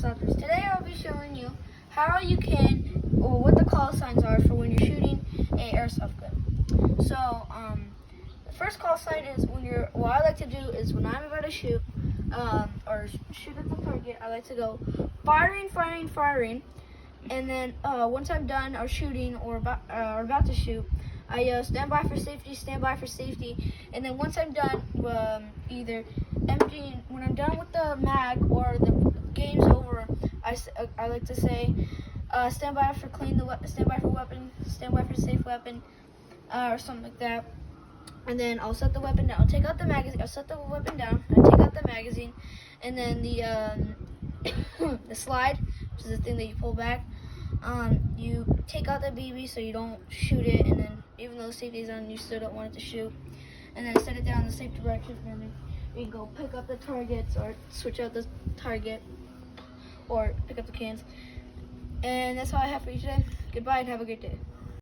Airsofters. Today I'll be showing you how you can, or what the call signs are for when you're shooting a airsoft gun. So, the first call sign is what I like to do is when I'm about to shoot, or shoot at the target, I like to go firing, firing, firing, and then once I'm done or shooting or about to shoot, I stand by for safety, and then once I'm done, either emptying, when I'm done with the mag or the game's over, I like to say, stand by for clean the weapon, stand by for weapon, stand by for safe weapon, or something like that. And then I'll set the weapon down. I'll take out the magazine. I'll set the weapon down. I take out the magazine, and then the the slide, which is the thing that you pull back. You take out the BB so you don't shoot it, and then even though the safety is on, you still don't want it to shoot. And then set it down in the safe direction, and then you can go pick up the targets or switch out the target or pick up the cans. And that's all I have for you today. Goodbye and have a great day.